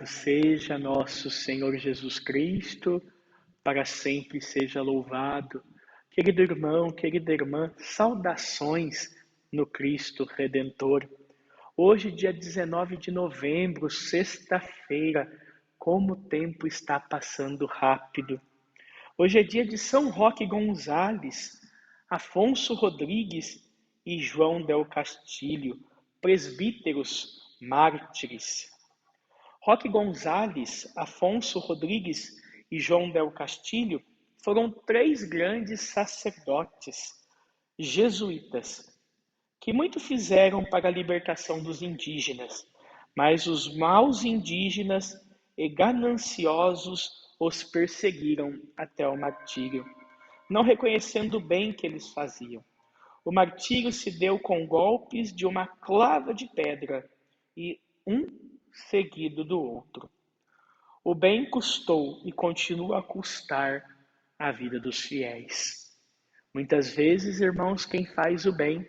Louvado seja nosso Senhor Jesus Cristo, para sempre seja louvado. Querido irmão, querida irmã, saudações no Cristo Redentor. Hoje, dia 19 de novembro, sexta-feira, como o tempo está passando rápido. Hoje é dia de São Roque Gonzales, Afonso Rodrigues e João del Castilho, presbíteros mártires. Roque Gonzales, Afonso Rodrigues e João del Castilho foram três grandes sacerdotes jesuítas que muito fizeram para a libertação dos indígenas, mas os maus indígenas e gananciosos os perseguiram até o martírio, não reconhecendo o bem que eles faziam. O martírio se deu com golpes de uma clava de pedra e um seguido do outro. O bem custou e continua a custar a vida dos fiéis. Muitas vezes, irmãos, quem faz o bem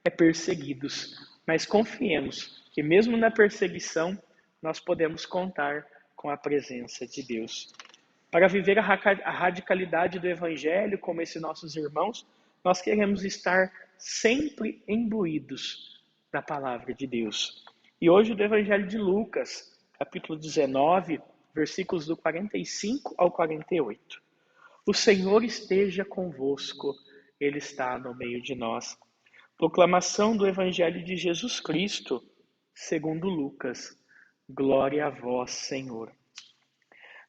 é perseguido, mas confiemos que mesmo na perseguição nós podemos contar com a presença de Deus. Para viver a radicalidade do Evangelho, como esses nossos irmãos, nós queremos estar sempre imbuídos da palavra de Deus. E hoje do Evangelho de Lucas, capítulo 19, versículos do 45 ao 48. O Senhor esteja convosco, Ele está no meio de nós. Proclamação do Evangelho de Jesus Cristo, segundo Lucas. Glória a vós, Senhor.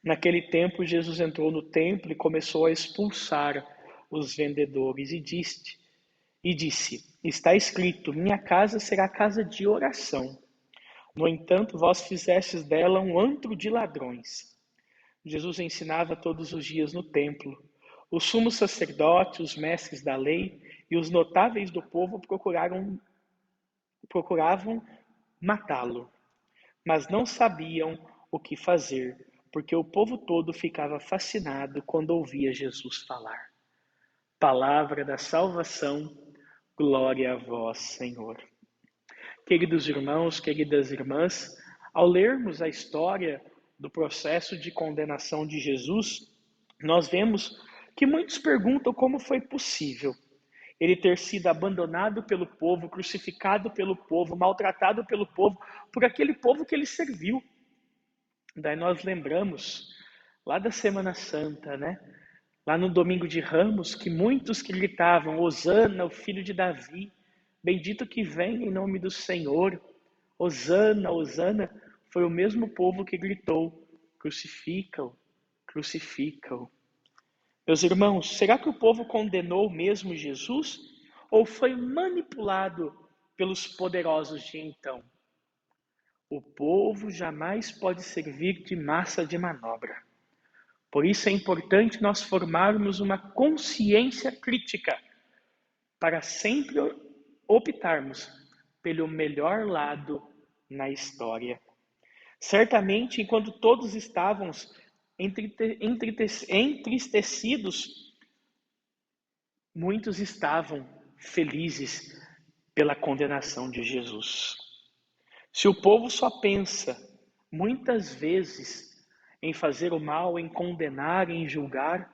Naquele tempo, Jesus entrou no templo e começou a expulsar os vendedores e disse: está escrito, minha casa será casa de oração. No entanto, vós fizestes dela um antro de ladrões. Jesus ensinava todos os dias no templo. Os sumos sacerdotes, os mestres da lei e os notáveis do povo procuravam matá-lo, mas não sabiam o que fazer, porque o povo todo ficava fascinado quando ouvia Jesus falar. Palavra da salvação, glória a vós, Senhor. Queridos irmãos, queridas irmãs, ao lermos a história do processo de condenação de Jesus, nós vemos que muitos perguntam como foi possível ele ter sido abandonado pelo povo, crucificado pelo povo, maltratado pelo povo, por aquele povo que ele serviu. Daí nós lembramos, lá da Semana Santa, né? Lá no Domingo de Ramos, que muitos que gritavam, Hosana, o filho de Davi, bendito que vem em nome do Senhor, Hosana, Hosana, foi o mesmo povo que gritou, crucifica-o, crucifica-o. Meus irmãos, será que o povo condenou mesmo Jesus ou foi manipulado pelos poderosos de então? O povo jamais pode servir de massa de manobra. Por isso é importante nós formarmos uma consciência crítica para sempre optarmos pelo melhor lado na história. Certamente, enquanto todos estávamos entristecidos, muitos estavam felizes pela condenação de Jesus. Se o povo só pensa, muitas vezes, em fazer o mal, em condenar, em julgar,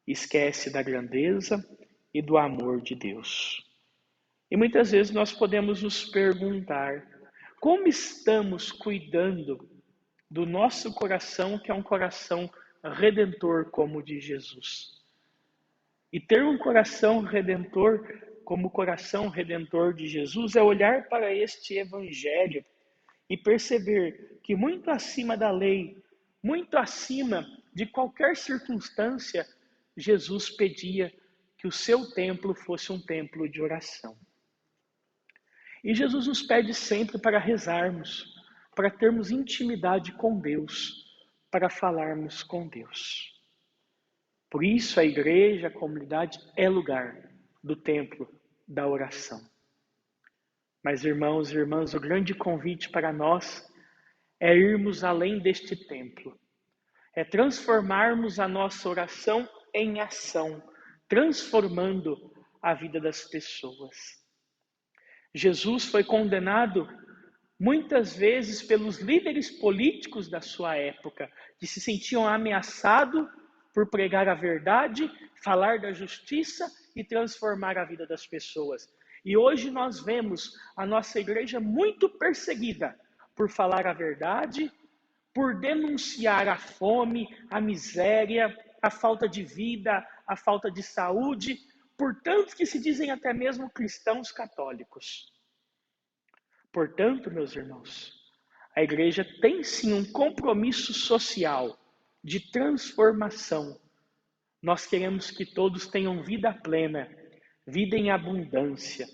esquece da grandeza e do amor de Deus. E muitas vezes nós podemos nos perguntar, como estamos cuidando do nosso coração, que é um coração redentor como o de Jesus? E ter um coração redentor como o coração redentor de Jesus é olhar para este Evangelho e perceber que muito acima da lei, muito acima de qualquer circunstância, Jesus pedia que o seu templo fosse um templo de oração. E Jesus nos pede sempre para rezarmos, para termos intimidade com Deus, para falarmos com Deus. Por isso a igreja, a comunidade é lugar do templo da oração. Mas irmãos e irmãs, o grande convite para nós é irmos além deste templo. É transformarmos a nossa oração em ação, transformando a vida das pessoas. Jesus foi condenado muitas vezes pelos líderes políticos da sua época, que se sentiam ameaçados por pregar a verdade, falar da justiça e transformar a vida das pessoas. E hoje nós vemos a nossa igreja muito perseguida por falar a verdade, por denunciar a fome, a miséria, a falta de vida, a falta de saúde, por tantos que se dizem até mesmo cristãos católicos. Portanto, meus irmãos, a igreja tem sim um compromisso social de transformação. Nós queremos que todos tenham vida plena, vida em abundância,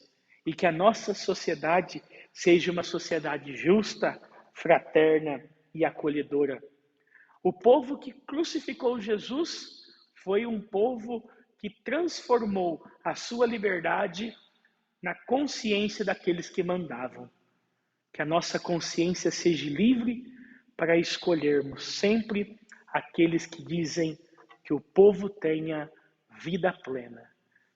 e que a nossa sociedade seja uma sociedade justa, fraterna e acolhedora. O povo que crucificou Jesus foi um povo que transformou a sua liberdade na consciência daqueles que mandavam. Que a nossa consciência seja livre para escolhermos sempre aqueles que dizem que o povo tenha vida plena.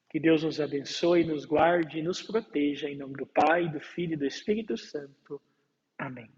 Que Deus nos abençoe, nos guarde e nos proteja, em nome do Pai, do Filho e do Espírito Santo. Amém.